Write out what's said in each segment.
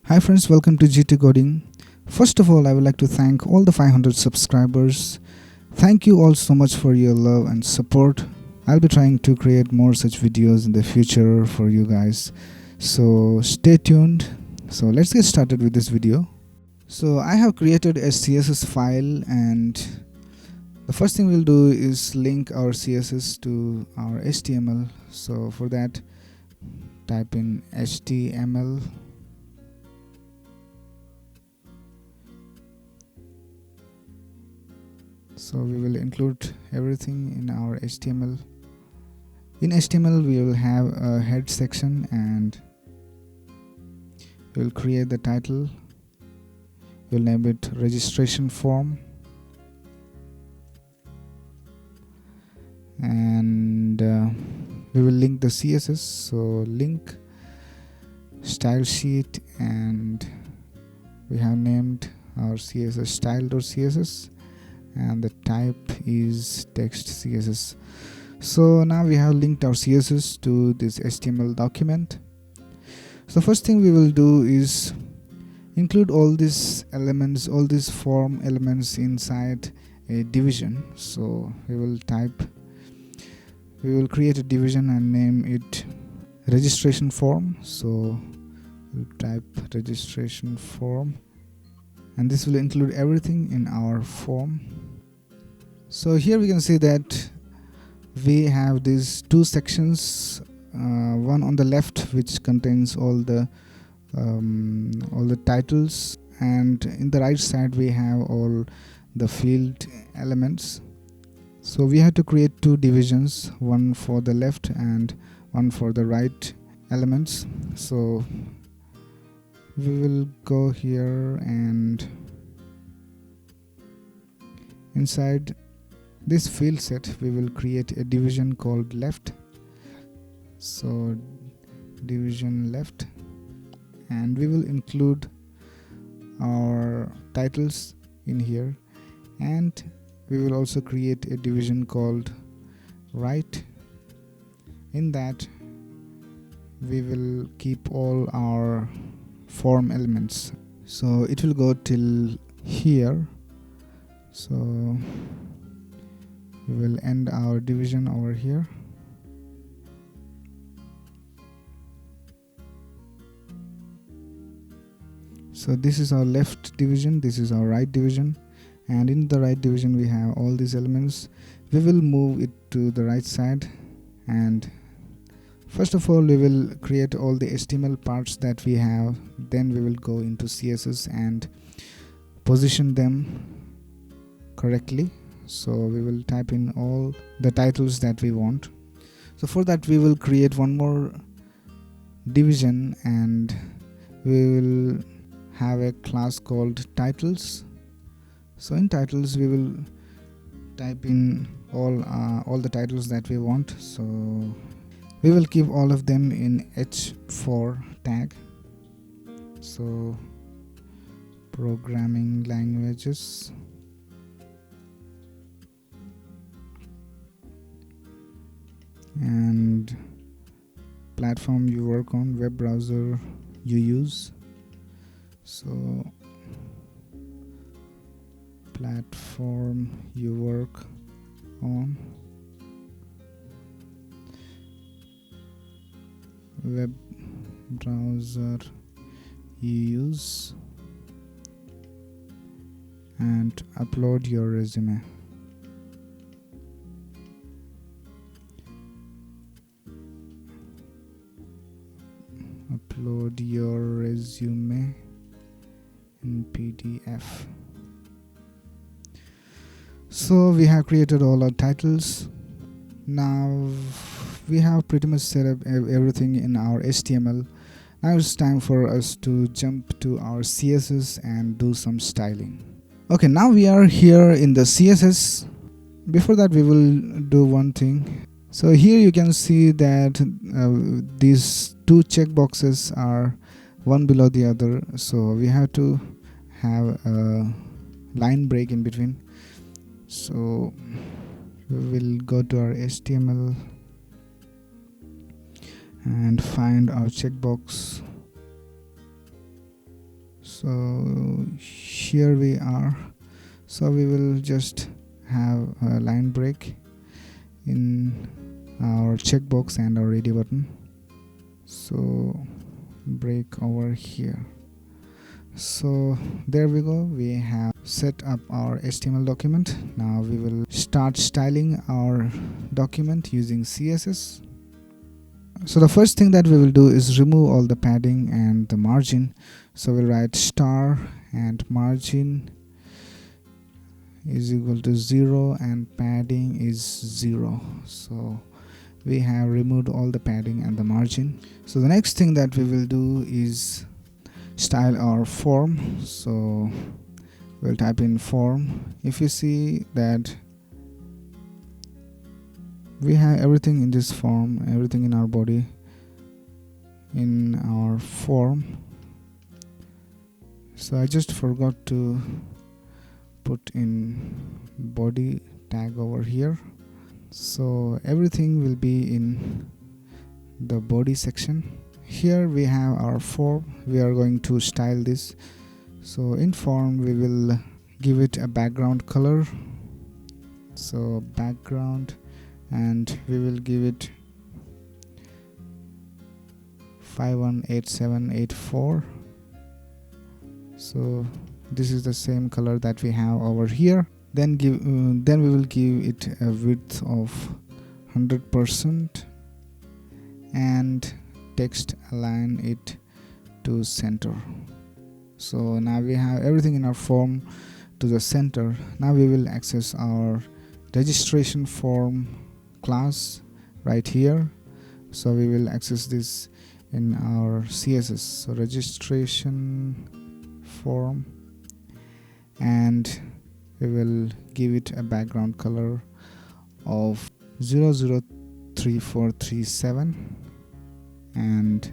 Hi friends, welcome to GT Coding. First of all, I would like to thank all the 500 subscribers. Thank you all so much for your love and support. I'll be trying to create more such videos in the future for you guys. So stay tuned. So let's get started with this video. So I have created a CSS file, and the first thing we'll do is link our CSS to our HTML. So for that, type in HTML. So we will include everything in our HTML. In HTML we will have a head section, and we will create the title. We'll name it registration form, and we will link the CSS. So link style sheet, and we have named our CSS style.css, and the type is text CSS. So now we have linked our CSS to this HTML document. So first thing we will do is include all these elements, all these form elements inside a division. So we will create a division and name it registration form. So we'll type registration form, and this will include everything in our form. So here we can see that we have these two sections, one on the left which contains all the titles, and in the right side we have all the field elements. So we have to create two divisions, one for the left and one for the right elements. So we will go here, and inside this field set we will create a division called left. So division left, and we will include our titles in here, and we will also create a division called right. In that we will keep all our form elements, so it will go till here. So we will end our division over here. So this is our left division, this is our right division, and in the right division we have all these elements. We will move it to the right side, and first of all we will create all the HTML parts that we have. Then we will go into CSS and position them correctly. So we will type in all the titles that we want. So for that we will create one more division, and we will have a class called titles. So in titles we will type in all the titles that we want. So we will keep all of them in H4 tag. So programming languages, and platform you work on, web browser you use. So platform you work on, web browser you use, and upload your resume. Upload your resume in PDF. So we have created all our titles. Now we have pretty much set up everything in our HTML. Now it's time for us to jump to our CSS and do some styling. Okay, now we are here in the CSS. Before that we will do one thing. So here you can see that these two checkboxes are one below the other, so we have to have a line break in between. So we will go to our HTML and find our checkbox So here we are. So we will just have a line break in our checkbox and our radio button. So break over here. So there we go, we have set up our HTML document. Now we will start styling our document using CSS. So the first thing that we will do is remove all the padding and the margin. So we'll write star and margin is equal to 0 and padding is 0. So we have removed all the padding and the margin. So the next thing that we will do is style our form. So we'll type in form. If you see that we have everything in this form, everything in our body in our form. So I just forgot to put in body tag over here. So everything will be in the body section. Here we have our form. We are going to style this. So in form we will give it a background color. So background, and we will give it 518784. So this is the same color that we have over here. Then we will give it a width of 100% and text align it to center. So now we have everything in our form to the center. Now we will access our registration form class right here. So we will access this in our CSS. So registration form, and we will give it a background color of 003437, and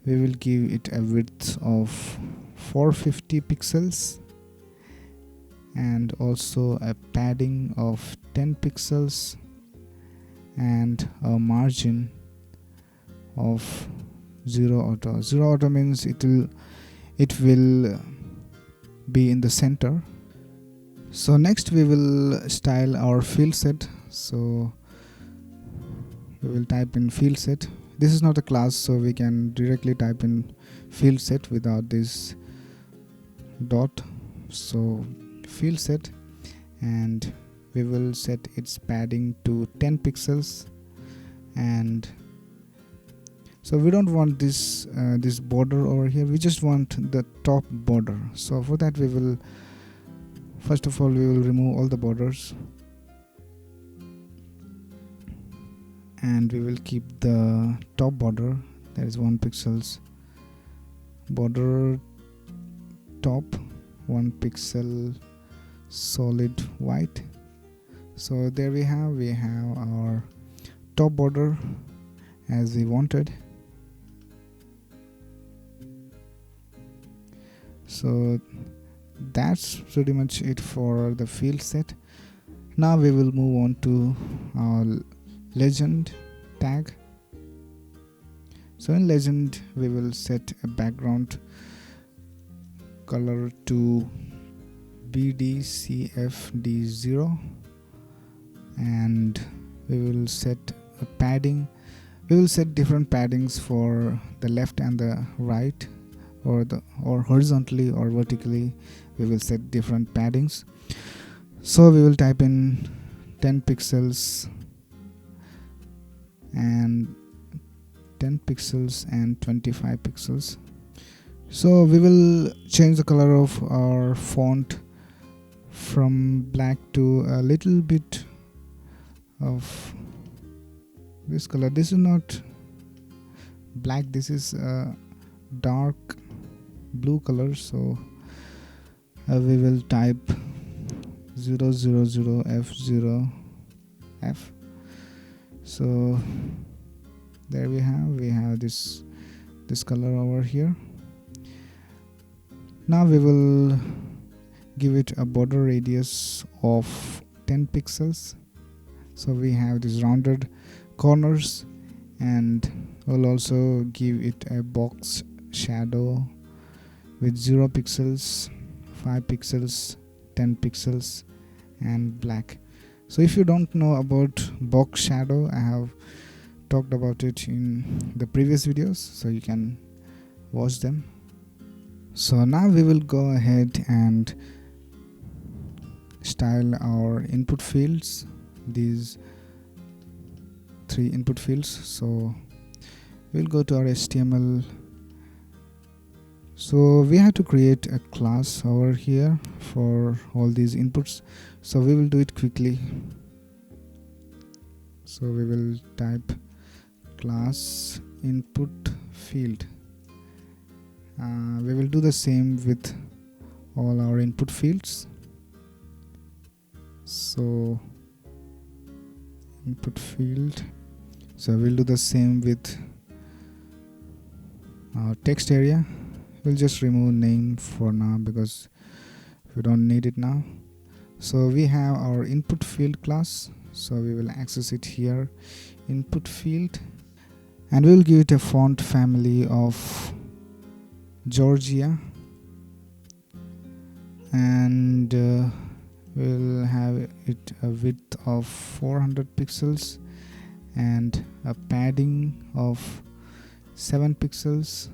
we will give it a width of 450 pixels and also a padding of 10 pixels and a margin of 0 auto. 0 auto means it will be in the center. So next we will style our field set. So we will type in field set. This is not a class, so we can directly type in field set without this dot. So field set, and we will set its padding to 10 pixels, and so we don't want this this border over here, we just want the top border. So for that we will first of all we will remove all the borders, and we will keep the top border, that is 1 pixels border top, 1 pixel solid white. So there we have our top border as we wanted. So that's pretty much it for the field set. Now we will move on to our legend tag. So in legend we will set a background color to BDCFD0, and we will set a padding. We will set different paddings for the left and the right, or horizontally or vertically. We will set different paddings. So we will type in 10 pixels and 10 pixels and 25 pixels. So we will change the color of our font from black to a little bit of this color. This is not black, this is a dark blue color. So we will type 000F0F. So there we have this color over here. Now we will give it a border radius of 10 pixels. So we have these rounded corners, and we'll also give it a box shadow with 0 pixels, 5 pixels, 10 pixels, and black. So if you don't know about box shadow, I have talked about it in the previous videos, so you can watch them. So now we will go ahead and style our input fields, these 3 input fields. So we'll go to our HTML. So we have to create a class over here for all these inputs, so we will do it quickly. So we will type class input field. We will do the same with all our input fields. So input field, so we'll do the same with our text area. We'll just remove name for now because we don't need it now. So we have our input field class, so we will access it here, input field, and we'll give it a font family of Georgia, and we'll have it a width of 400 pixels and a padding of 7 pixels.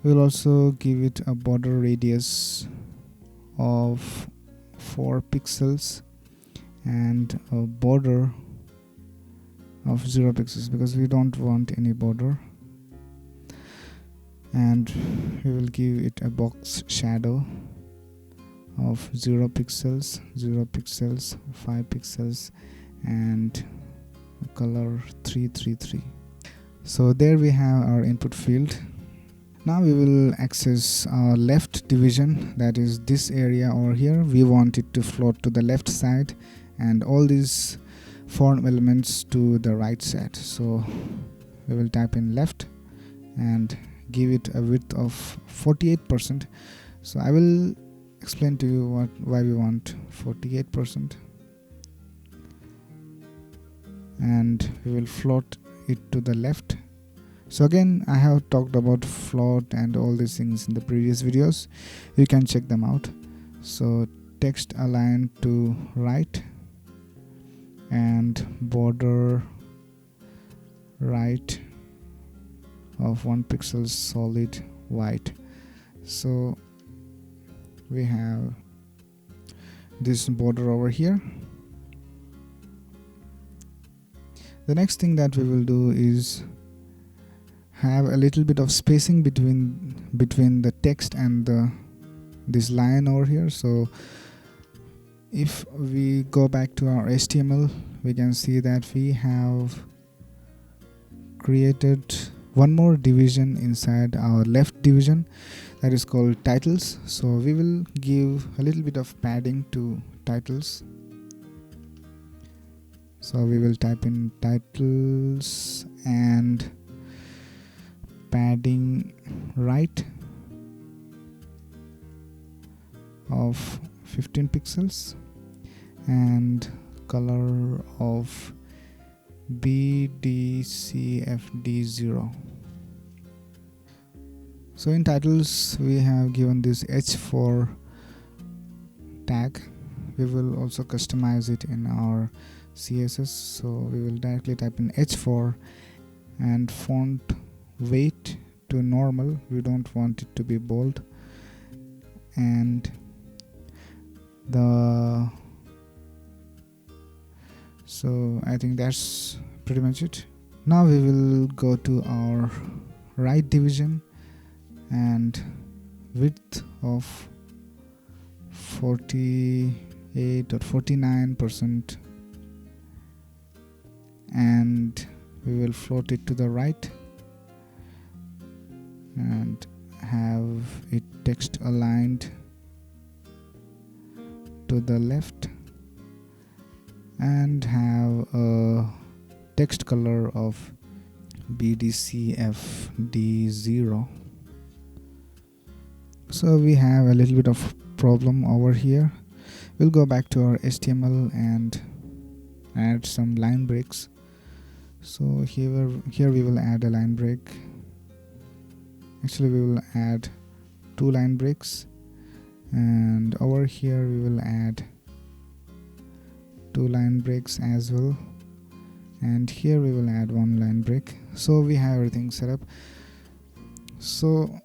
We'll also give it a border radius of 4 pixels and a border of 0 pixels because we don't want any border. And we will give it a box shadow of 0 pixels, 0 pixels, 5 pixels, and color 333. So there we have our input field. Now we will access our left division, that is this area over here. We want it to float to the left side and all these form elements to the right side. So we will type in left and give it a width of 48%. So I will explain to you why we want 48%, and we will float it to the left. So again, I have talked about float and all these things in the previous videos. You can check them out. So text align to right and border right of 1 pixel solid white. So we have this border over here. The next thing that we will do is have a little bit of spacing between the text and this line over here. So if we go back to our HTML, we can see that we have created one more division inside our left division, that is called titles. So we will give a little bit of padding to titles. So we will type in titles and padding right of 15 pixels and color of BDCFD0. So in titles we have given this H4 tag. We will also customize it in our CSS. So we will directly type in H4 and font weight to normal. We don't want it to be bold, and so I think that's pretty much it. Now we will go to our right division and width of 48 or 49%, and we will float it to the right and have it text aligned to the left and have a text color of BDCFD0. So we have a little bit of problem over here. We'll go back to our HTML and add some line breaks. So here we will add a line break. Actually we will add 2 line breaks, and over here we will add 2 line breaks as well, and here we will add 1 line break. So we have everything set up. So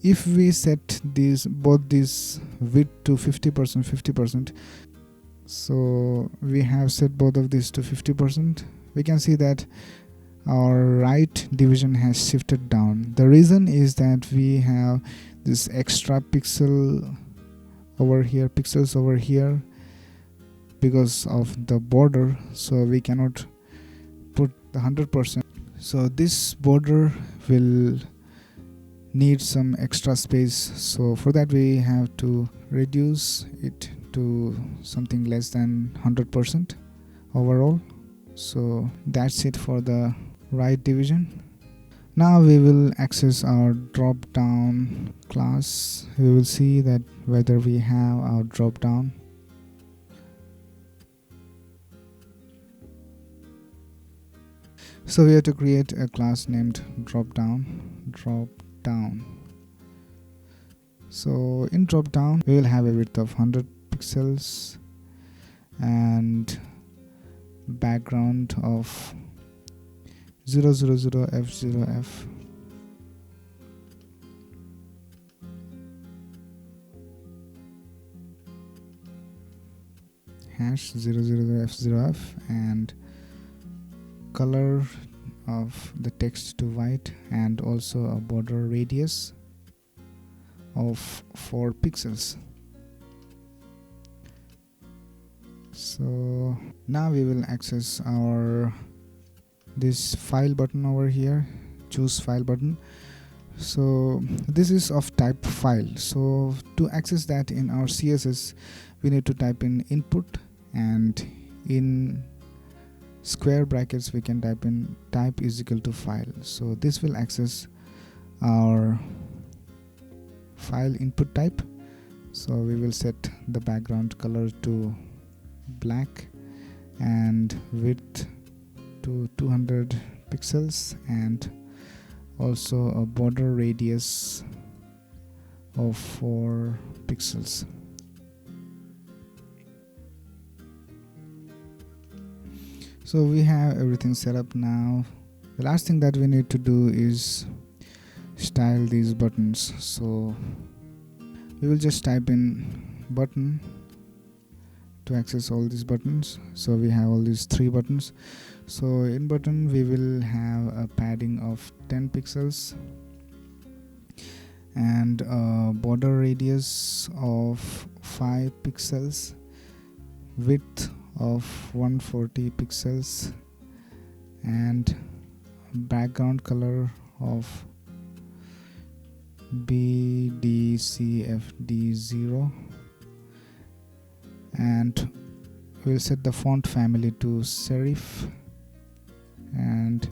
if we set both these width to 50%, so we have set both of these to 50%, we can see that our right division has shifted down. The reason is that we have this extra pixels over here because of the border, so we cannot put the 100%. So this border will need some extra space, so for that we have to reduce it to something less than 100% overall. So that's it for the right division. Now we will access our drop down class. We will see that whether we have our drop down. So we have to create a class named Dropdown. So in Dropdown we will have a width of 100 pixels and background of 000f0f, hash 000f0f, and color of the text to white, and also a border radius of 4 pixels. So now we will access our this file button over here, choose file button. So this is of type file. So to access that in our CSS, we need to type in input, and in square brackets we can type in type is equal to file. So this will access our file input type. So we will set the background color to black and width to 200 pixels, and also a border radius of 4 pixels. So we have everything set up now. The last thing that we need to do is style these buttons. So we will just type in button to access all these buttons. So we have all these 3 buttons. So in button we will have a padding of 10 pixels and a border radius of 5 pixels, width of 140 pixels, and background color of BDCFD0, and we'll set the font family to serif, and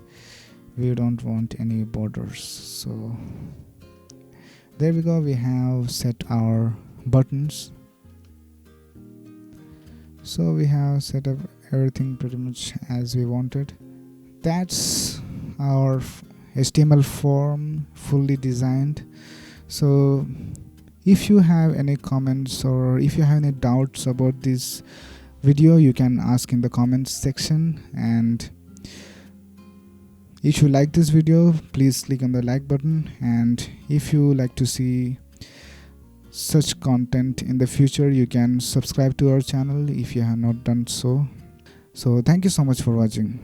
we don't want any borders. So there we go, we have set our buttons. So we have set up everything pretty much as we wanted. That's our HTML form fully designed. So if you have any comments or if you have any doubts about this video, you can ask in the comments section, and if you like this video, please click on the like button, and if you like to see such content in the future, you can subscribe to our channel if you have not done so. So thank you so much for watching.